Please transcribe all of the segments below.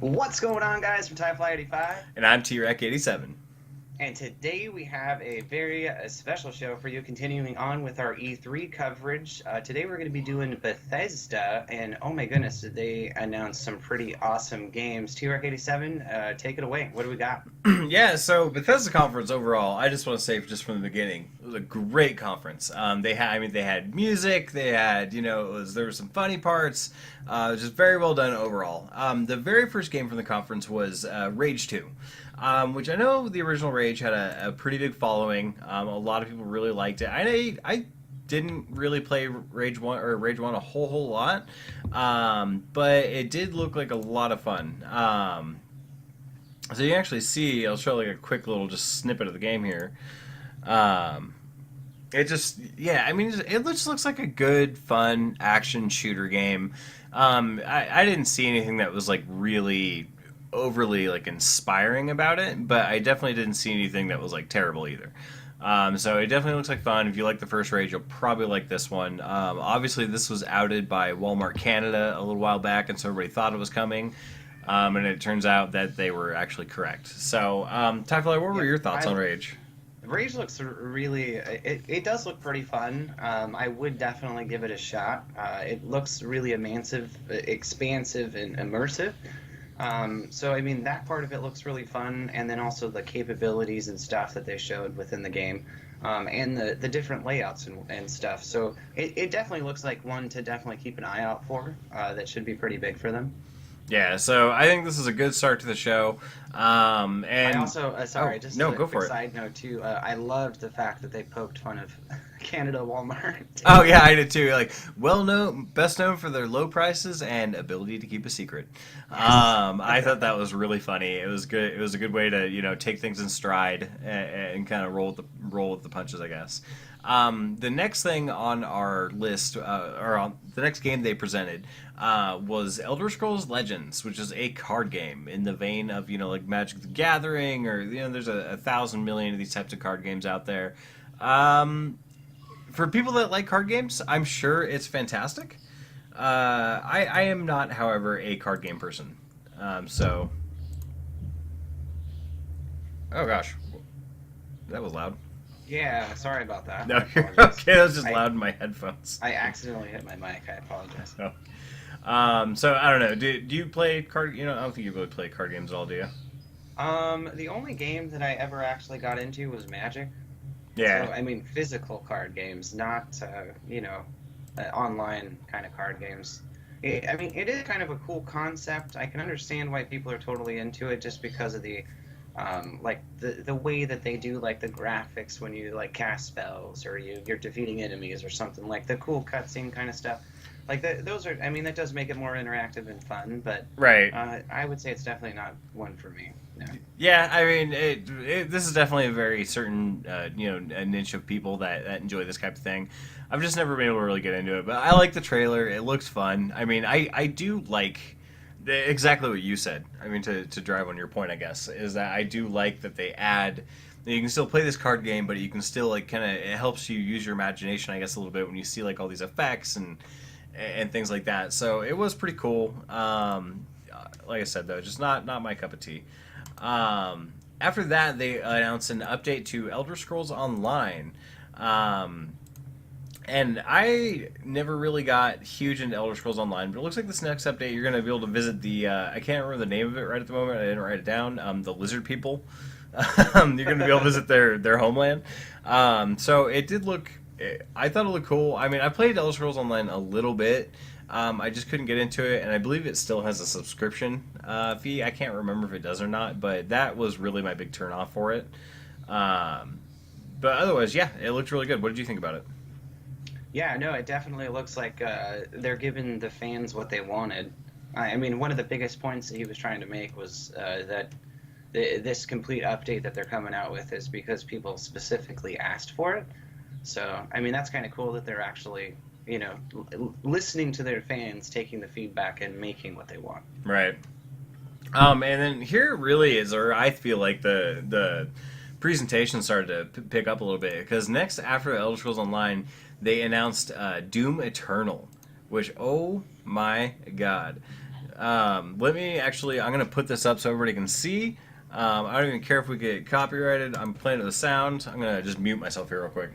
What's going on, guys, from TieFly85? And I'm T-Rec87. And today we have a very special show for you, continuing on with our E3 coverage. Today we're going to be doing Bethesda, and oh my goodness, did they announce some pretty awesome games. T-Rec87, take it away. What do we got? Yeah, so Bethesda conference overall, I just want to say just from the beginning, it was a great conference. They had music, they had, there were some funny parts, it was just very well done overall. The very first game from the conference was Rage 2. Which I know the original Rage had a pretty big following. A lot of people really liked it. I didn't really play Rage 1 a whole lot, but it did look like a lot of fun. So you can actually see, I'll show like a quick little just snippet of the game here. It just, yeah, I mean, it just looks like a good, fun action shooter game. I didn't see anything that was like really overly like inspiring about it, but I definitely didn't see anything that was like terrible either. So it definitely looks like fun. If you like the first Rage, you'll probably like this one. Obviously, this was outed by Walmart Canada a little while back, and so everybody thought it was coming. And it turns out that they were actually correct. So, Tyfly, what were your thoughts on Rage? Rage looks really, it does look pretty fun. I would definitely give it a shot. It looks really expansive and immersive. So, I mean, that part of it looks really fun, and then also the capabilities and stuff that they showed within the game, and the different layouts and stuff. So it definitely looks like one to definitely keep an eye out for. That should be pretty big for them. Yeah, so I think this is a good start to the show. And I also, no, go for it. Side note too. I loved the fact that they poked fun of Canada Walmart. Oh yeah, I did too. Like, best known for their low prices and ability to keep a secret. I thought that was really funny. It was good. It was a good way to take things in stride and kind of roll with the punches, I guess. The next thing on our list, or on the next game they presented, was Elder Scrolls Legends, which is a card game in the vein of like Magic the Gathering, or there's a 1,000 million of these types of card games out there. For people that like card games, I'm sure it's fantastic. I am not, however, a card game person. So, oh gosh, that was loud. Yeah, sorry about that. No, you're okay. That was just loud in my headphones. I accidentally hit my mic. I apologize. Oh. So I don't know. Do you play card? I don't think you really play card games at all, do you? The only game that I ever actually got into was Magic. Yeah. So, I mean, physical card games, not online kind of card games. I mean, it is kind of a cool concept. I can understand why people are totally into it, just because of the like the way that they do like the graphics when you like cast spells, or you're defeating enemies or something, like the cool cutscene kind of stuff. Like those are, I mean, that does make it more interactive and fun, but right. I would say it's definitely not one for me. No. Yeah, I mean, this is definitely a very certain a niche of people that enjoy this type of thing. I've just never been able to really get into it, but I like the trailer. It looks fun. I mean, I do like exactly what you said. I mean, to drive on your point, I guess, is that I do like that they add that you can still play this card game, but you can still like it helps you use your imagination, I guess, a little bit when you see like all these effects and things like that. So it was pretty cool. Like I said, though, just not my cup of tea. After that, they announced an update to Elder Scrolls Online. And I never really got huge into Elder Scrolls Online, but it looks like this next update you're going to be able to visit the, I can't remember the name of it right at the moment, I didn't write it down, the lizard people. You're going to be able to visit their homeland. So it did look, I thought it looked cool. I mean, I played Elder Scrolls Online a little bit. I just couldn't get into it, and I believe it still has a subscription fee. I can't remember if it does or not, but that was really my big turn off for it. But otherwise, yeah, it looked really good. What did you think about it? Yeah, no, it definitely looks like they're giving the fans what they wanted. I mean, one of the biggest points that he was trying to make was that this complete update that they're coming out with is because people specifically asked for it. So, I mean, that's kind of cool that they're actually, listening to their fans, taking the feedback, and making what they want. Right. And then here really is where I feel like the presentation started to pick up a little bit, because next after Elder Scrolls Online, they announced Doom Eternal, which, oh my god. Let me actually. I'm gonna put this up so everybody can see. I don't even care if we get copyrighted. I'm playing with the sound. I'm gonna just mute myself here real quick.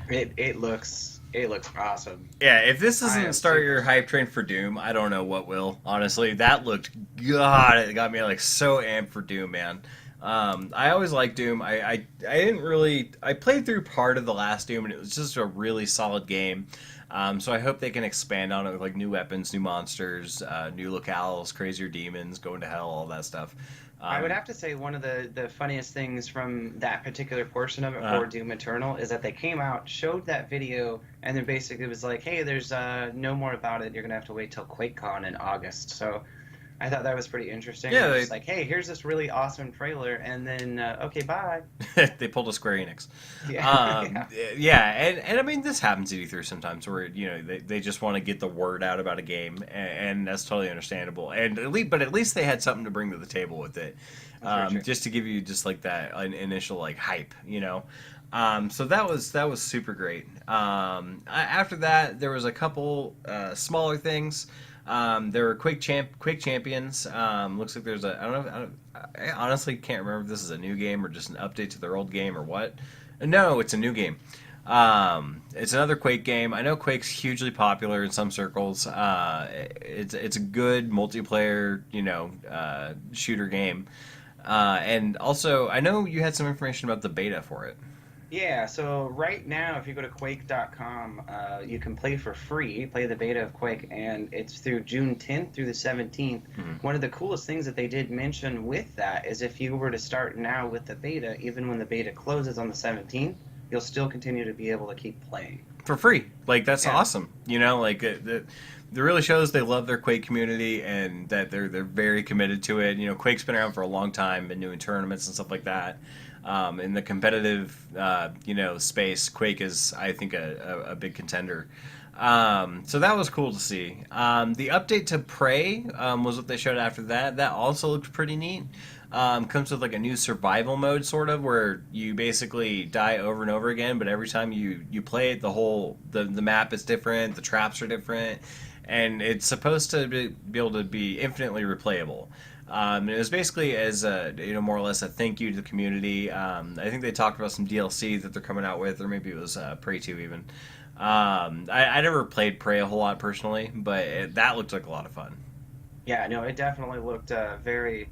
It looks awesome. Yeah, if this I doesn't am start super your hype train for Doom, I don't know what will. Honestly, that looked God. It got me like so amped for Doom, man. I always liked Doom. I didn't really. I played through part of the last Doom, and it was just a really solid game. So I hope they can expand on it with like new weapons, new monsters, new locales, crazier demons, going to hell, all that stuff. I would Um, have to say one of the funniest things from that particular portion of it uh, for Doom Eternal is that they came out, showed that video, and then basically was like, "Hey, there's no more about it. You're gonna have to wait till QuakeCon in August." So I thought that was pretty interesting. yeah, They're just like, "Hey, here's this really awesome trailer," and then okay, bye. they pulled a Square Enix. Yeah, yeah, Yeah, and I mean this happens at E3 sometimes where they just want to get the word out about a game, and that's totally understandable. And at least they had something to bring to the table with it, that's very true. just to give you just like that initial like hype. So that was super great. After that, there was a couple smaller things. There were Quake Champions. Looks like there's a I honestly can't remember if this is a new game or just an update to their old game or what. No, it's a new game. It's another Quake game. I know Quake's hugely popular in some circles. It's a good multiplayer shooter game. And also, I know you had some information about the beta for it. Yeah, so right now, if you go to Quake.com, you can play for free, play the beta of Quake, and it's through June 10th through the 17th. Mhm. One of the coolest things that they did mention with that is if you were to start now with the beta, even when the beta closes on the 17th, you'll still continue to be able to keep playing. For free. Like that's Yeah, awesome. Like it really shows they love their Quake community and that they're very committed to it. Quake's been around for a long time, been doing tournaments and stuff like that. In the competitive space, Quake is I think a big contender. So that was cool to see. The update to Prey was what they showed after that. That also looked pretty neat. Comes with like a new survival mode, sort of, where you basically die over and over again, but every time you play it, the map is different, the traps are different, and it's supposed to be able to be infinitely replayable. And it was basically as more or less a thank you to the community. I think they talked about some DLC that they're coming out with, or maybe it was Prey 2 even. I never played Prey a whole lot personally, but that looked like a lot of fun. yeah, no, it definitely looked very.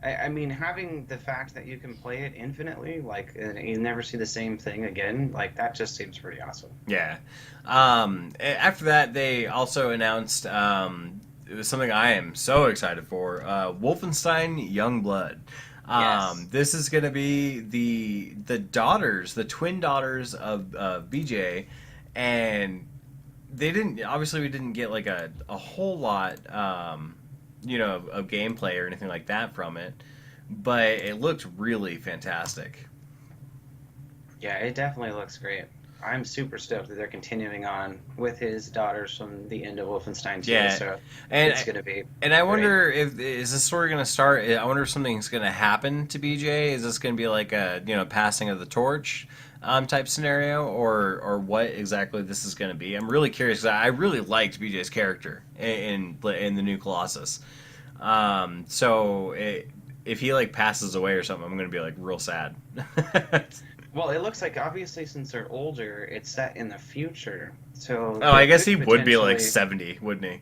I mean, having the fact that you can play it infinitely, like, and you never see the same thing again, like, that just seems pretty awesome. Yeah. After that, they also announced it was something I am so excited for Wolfenstein Youngblood. Yes. This is going to be the twin daughters of BJ, and we didn't get like a whole lot, of gameplay or anything like that from it, but it looked really fantastic. Yeah, it definitely looks great. I'm super stoked that they're continuing on with his daughters from the end of Wolfenstein 2, Yeah, so and it's going to be and I great. wonder if is this story going to start? I wonder if something's going to happen to BJ. Is this going to be like a passing of the torch type scenario, or what exactly this is going to be? I'm really curious because I really liked BJ's character in the new Colossus. So if he like passes away or something, I'm going to be like real sad. Well, it looks like obviously since they're older, it's set in the future, so Oh, they I guess could he would be like potentially, 70, wouldn't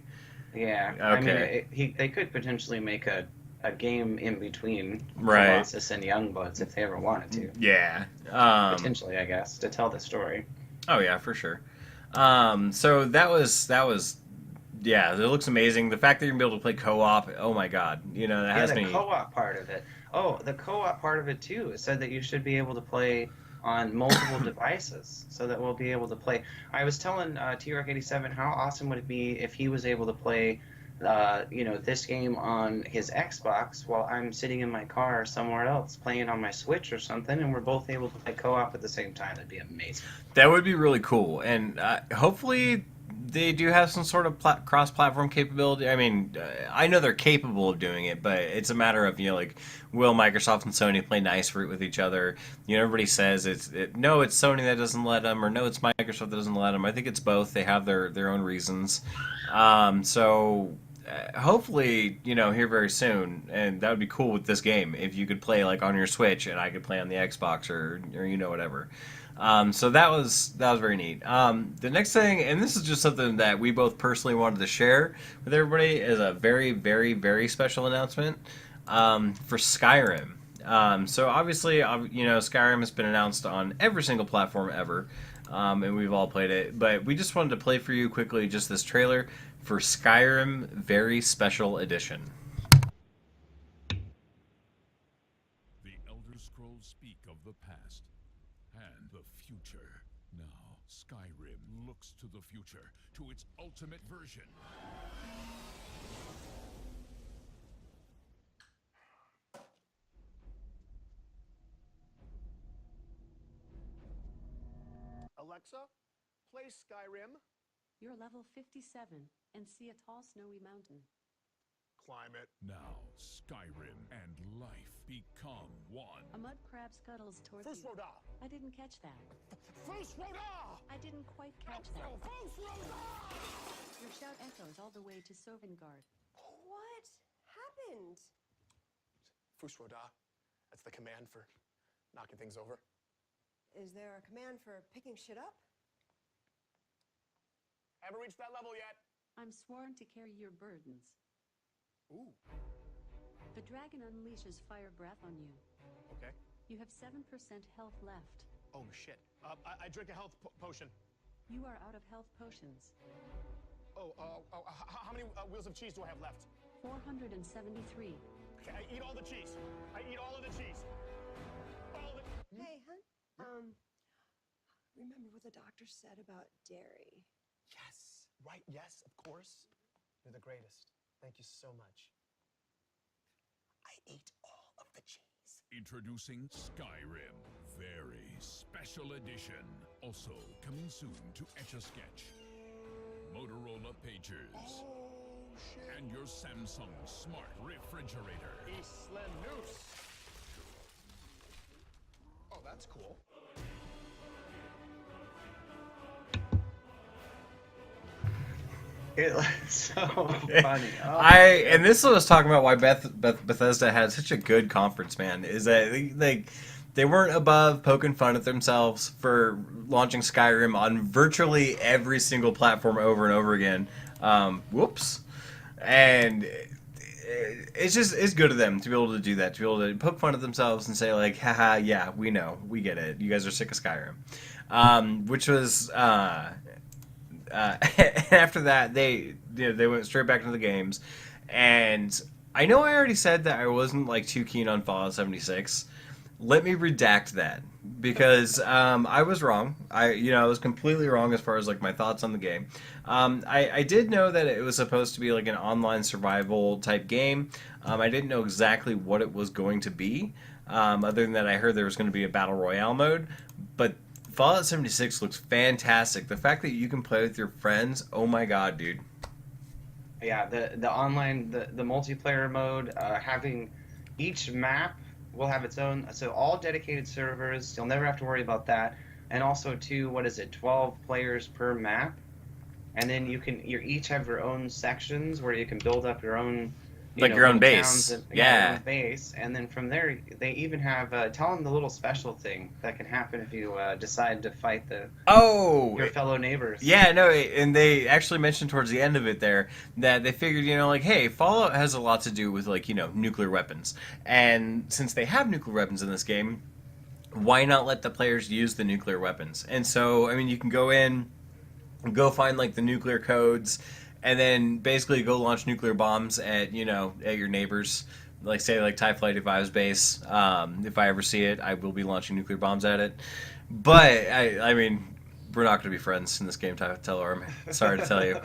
yeah. he? I mean, Okay, they could potentially make a game in between right. Colossus and Youngbloods if they ever wanted to. Yeah. Potentially, I guess, to tell the story. Oh yeah, for sure. So that was yeah, it looks amazing. The fact that you're gonna be able to play co-op, oh my god, that Yeah, has the me. co-op part of it. Oh, the co-op part of it too. It said that you should be able to play on multiple devices, so that we'll be able to play. I was telling T-Rock87 how awesome would it be if he was able to play, this game on his Xbox while I'm sitting in my car somewhere else playing on my Switch or something, and we're both able to play co-op at the same time. That'd be amazing. That would be really cool, and hopefully they do have some sort of cross-platform capability. I mean, I know they're capable of doing it, but it's a matter of like, will Microsoft and Sony play nice with each other? Everybody says no, it's Sony that doesn't let them, or no, it's Microsoft that doesn't let them. I think it's both. They have their own reasons. So hopefully, here very soon, and that would be cool with this game if you could play like on your Switch and I could play on the Xbox or whatever. So that was very neat. The next thing, and this is just something that we both personally wanted to share with everybody, is a very, very, very special announcement for Skyrim. So obviously, Skyrim has been announced on every single platform ever, and we've all played it. But we just wanted to play for you quickly just this trailer for Skyrim Very Special Edition. The Elder Scrolls speak of the past and the future. Now, Skyrim looks to the future, to its ultimate version. Alexa, play Skyrim. You're level 57 and see a tall snowy mountain. Climb it. Now, Skyrim and life become one. A mud crab scuttles towards First you. Roda! I didn't catch that. First Roda! I didn't quite catch that. First Roda! Your shout echoes all the way to Sovngarde. What happened? First Roda. That's the command for knocking things over. Is there a command for picking shit up? Haven't reached that level yet. I'm sworn to carry your burdens. Ooh, The dragon unleashes fire breath on you. okay. You have 7% health left. Oh, shit. I drink a health potion. You are out of health potions. How many wheels of cheese do I have left? 473. Okay, I eat all the cheese. I eat all of the cheese. All of it. Hey, hun. Remember what the doctor said about dairy? Yes. Right, yes, of course. You're the greatest. Thank you so much. I ate all of the cheese. Introducing Skyrim Very Special Edition. Also coming soon to Etch-a-Sketch, Motorola Pagers, Oh, shit. and your Samsung Smart Refrigerator. Isla Noose. Oh, that's cool. It looks so funny. Oh, And this was talking about why Bethesda had such a good conference, man. Is that they weren't above poking fun at themselves for launching Skyrim on virtually every single platform over and over again. Whoops. And it's good of them to be able to do that, to be able to poke fun at themselves and say like, haha, yeah, we know, we get it. You guys are sick of Skyrim. Which was after that they went straight back into the games, and I know I already said that I wasn't like too keen on Fallout 76. Let me redact that because I was wrong. I was completely wrong as far as like my thoughts on the game. I did know that it was supposed to be like an online survival type game. I didn't know exactly what it was going to be. Other than that, I heard there was going to be a battle royale mode, but Fallout 76 looks fantastic. The fact that you can play with your friends, oh my god, dude. yeah, the online the multiplayer mode, having each map will have its own, so all dedicated servers. You'll never have to worry about that. And also, too, what is it? 12 players per map, and then you each have your own sections where you can build up your own Like your own little towns, base. and your Yeah. own base, and then from there they even have tell them the little special thing that can happen if you decide to fight Oh, your fellow neighbors. yeah, no, and they actually mentioned towards the end of it there that they figured, like, hey, Fallout has a lot to do with, like, nuclear weapons. And since they have nuclear weapons in this game, why not let the players use the nuclear weapons? And so, I mean, you can go in, go find, like, the nuclear codes, and then basically go launch nuclear bombs at, at your neighbors. Like, say, like, TIE Fighter 5's base. If I ever see it, I will be launching nuclear bombs at it. But, I mean, we're not going to be friends in this game, Taylor. I'm sorry to tell you.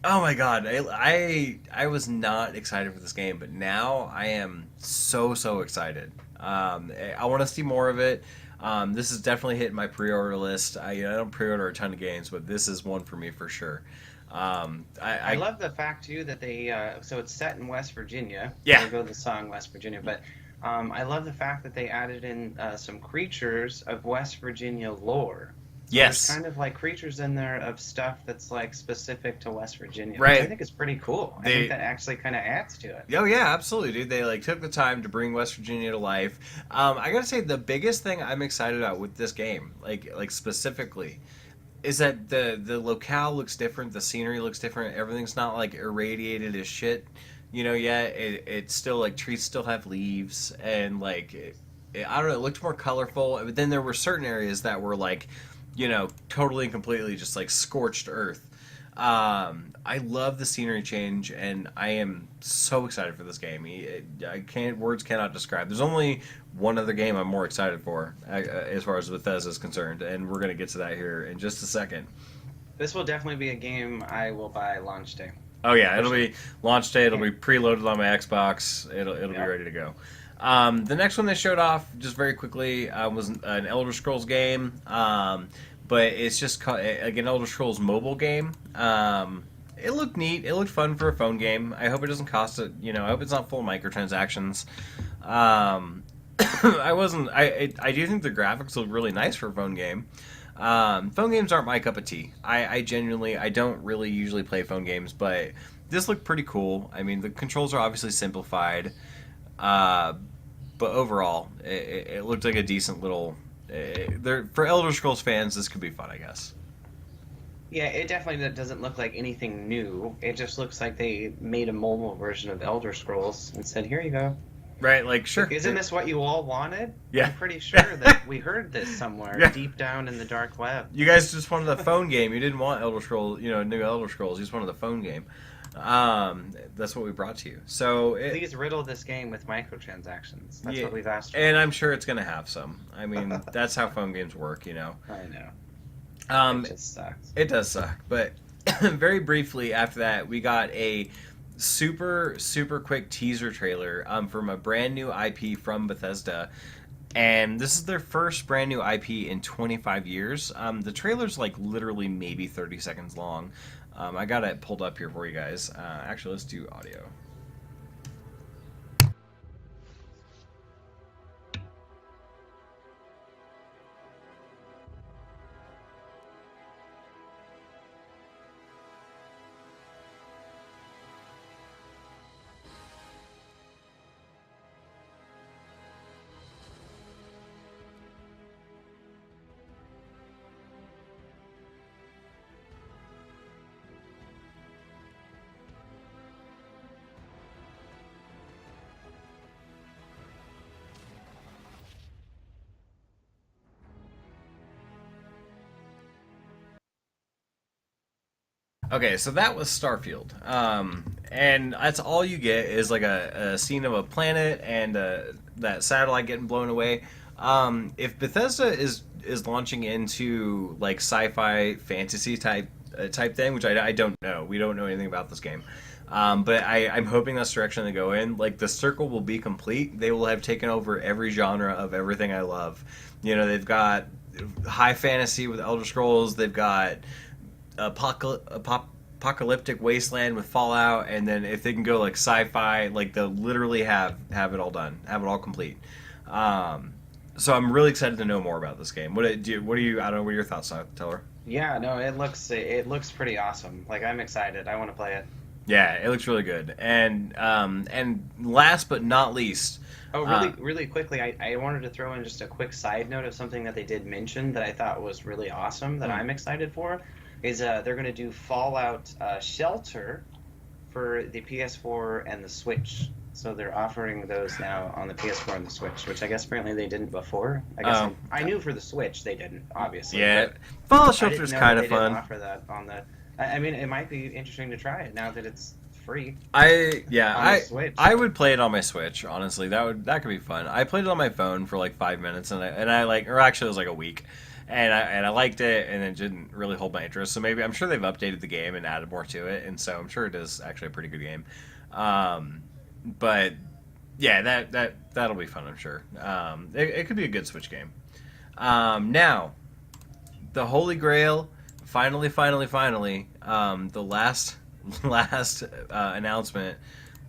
Oh my god, I was not excited for this game, but now I am so excited. I want to see more of it. This is definitely hitting my pre-order list. I don't pre-order a ton of games, but this is one for me for sure. I love the fact too that they so it's set in West Virginia. Yeah. There go the song West Virginia, but I love the fact that they added in some creatures of West Virginia lore. So Yes. there's kind of like creatures in there of stuff that's like specific to West Virginia, Right. which I think is pretty cool. I think that actually kind of adds to it. Oh yeah, absolutely, dude. They like took the time to bring West Virginia to life. I gotta say, the biggest thing I'm excited about with this game, like specifically, is that the locale looks different, the scenery looks different. Everything's not like irradiated as shit, yet. It's still like trees still have leaves and like I don't know, it looked more colorful. But then there were certain areas that were like, totally and completely just like scorched earth. I love the scenery change, and I am so excited for this game. Words cannot describe. There's only one other game I'm more excited for, as far as Bethesda is concerned, and we're gonna get to that here in just a second. This will definitely be a game I will buy launch day. Oh yeah, it'll be launch day. It'll be preloaded on my Xbox. It'll be ready to go. The next one they showed off just very quickly was an Elder Scrolls game, but it's just like an Elder Scrolls mobile game. It looked neat. It looked fun for a phone game. I hope it doesn't cost it. I hope it's not full of microtransactions. I do think the graphics look really nice for a phone game. Phone games aren't my cup of tea. I genuinely, I don't really usually play phone games, but this looked pretty cool. I mean, the controls are obviously simplified, but overall, it looked like a decent little. For Elder Scrolls fans, this could be fun, I guess. Yeah, it definitely doesn't look like anything new. It just looks like they made a mobile version of Elder Scrolls and said, "Here you go." Right, like, sure. Isn't this what you all wanted? Yeah. I'm pretty sure that we heard this somewhere Yeah. deep down in the dark web. You guys just wanted a phone game. You didn't want Elder Scrolls, new Elder Scrolls. You just wanted the phone game. That's what we brought to you. So Please riddle this game with microtransactions. That's what we've asked for. And I'm sure it's going to have some. I mean, that's how phone games work, I know. It just sucks. It does suck, but very briefly after that, we got a super quick teaser trailer from a brand new IP from Bethesda, and this is their first brand new IP in 25 years. The trailer's like literally maybe 30 seconds long. I got it pulled up here for you guys. Actually, let's do audio. Okay, so that was Starfield, and that's all you get is like a scene of a planet and that satellite getting blown away. If Bethesda is launching into like sci-fi fantasy type thing, which I don't know, we don't know anything about this game, but I'm hoping that's the direction they go in. Like the circle will be complete; they will have taken over every genre of everything I love. They've got high fantasy with Elder Scrolls. They've got apocalyptic wasteland with Fallout, and then if they can go like sci-fi, like they'll literally have it all done, have it all complete. So I'm really excited to know more about this game. What do you? I don't know. What are your thoughts on it, Teller? Yeah, no, it looks pretty awesome. Like I'm excited. I want to play it. Yeah, it looks really good. And last but not least, Oh, really quickly, I wanted to throw in just a quick side note of something that they did mention that I thought was really awesome that I'm excited for, is they're going to do Fallout Shelter for the PS4 and the Switch. So they're offering those now on the PS4 and the Switch, which I guess apparently they didn't before. I guess I knew for the Switch they didn't, obviously. yeah, But Fallout I Shelter didn't is know kind that of they didn't fun. offer that on the. I mean, it might be interesting to try it now that it's free. I yeah, On the I Switch. I would play it on my Switch. Honestly, that could be fun. I played it on my phone for like 5 minutes, and I like, or actually it was like a week, and I liked it, and it didn't really hold my interest. So maybe I'm sure they've updated the game and added more to it, and so I'm sure it is actually a pretty good game. But yeah, that'll be fun. I'm sure. It could be a good Switch game. Now, the Holy Grail. Finally, the last announcement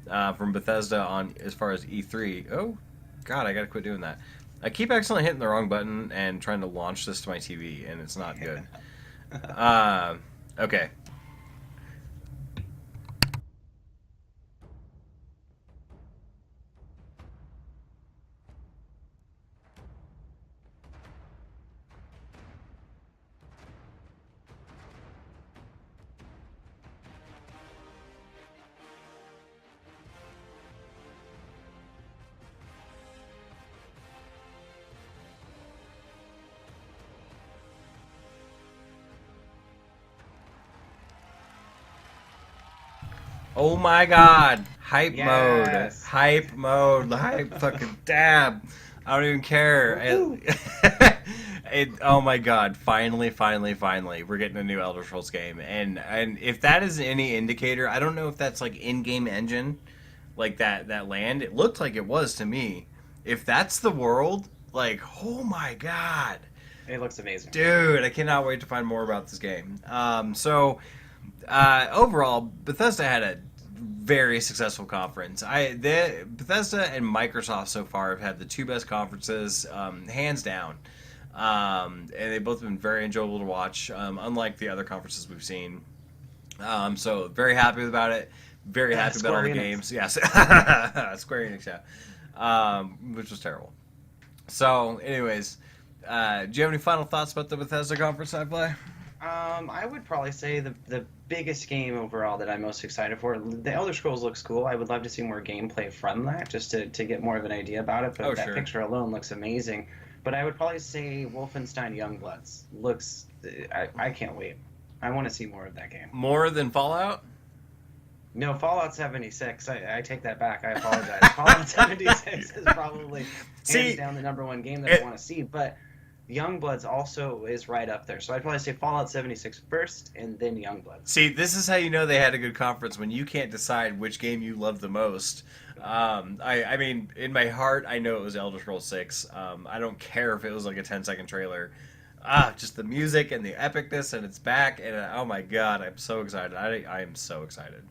from Bethesda on as far as E3. Oh, God, I gotta quit doing that. I keep accidentally hitting the wrong button and trying to launch this to my TV, and it's not good. Okay. Oh my God! Hype mode, Yes. hype mode, hype fucking dab. I don't even care. Oh my God! Finally, we're getting a new Elder Scrolls game, and if that is any indicator, I don't know if that's like in-game engine, like that land. It looked like it was to me. If that's the world, like, oh my God, It looks amazing. dude! I cannot wait to find more about this game. Overall, Bethesda had a very successful conference. Bethesda and Microsoft so far have had the two best conferences, hands down. And they've both been very enjoyable to watch, unlike the other conferences we've seen. So very happy about it. Very happy about all the Square Enix. games. Yes, Square Enix, which was terrible. So, anyways, do you have any final thoughts about the Bethesda conference I play? I would probably say the biggest game overall that I'm most excited for. The Elder Scrolls looks cool. I would love to see more gameplay from that, just to get more of an idea about it. But that Sure. picture alone looks amazing. But I would probably say Wolfenstein Youngbloods looks. I can't wait. I want to see more of that game. More than Fallout? No, Fallout 76. I take that back. I apologize. Fallout 76 is probably hands down the number one game that I want to see. But Youngbloods also is right up there. So I'd probably say Fallout 76 first, and then Youngbloods. See, this is how you know they had a good conference, when you can't decide which game you love the most. I mean, in my heart, I know it was Elder Scrolls 6. I don't care if it was like a 10-second trailer. Just the music and the epicness, and it's back, and oh my God, I'm so excited. I am so excited.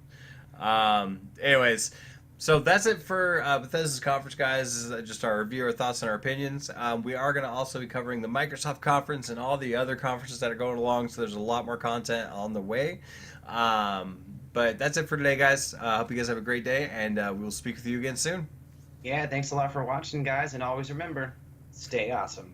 Anyways, so that's it for Bethesda's conference, guys. This is just our review, our thoughts, and our opinions. We are going to also be covering the Microsoft conference and all the other conferences that are going along, so there's a lot more content on the way. But that's it for today, guys. I hope you guys have a great day, and we'll speak with you again soon. Yeah, thanks a lot for watching, guys, and always remember, stay awesome.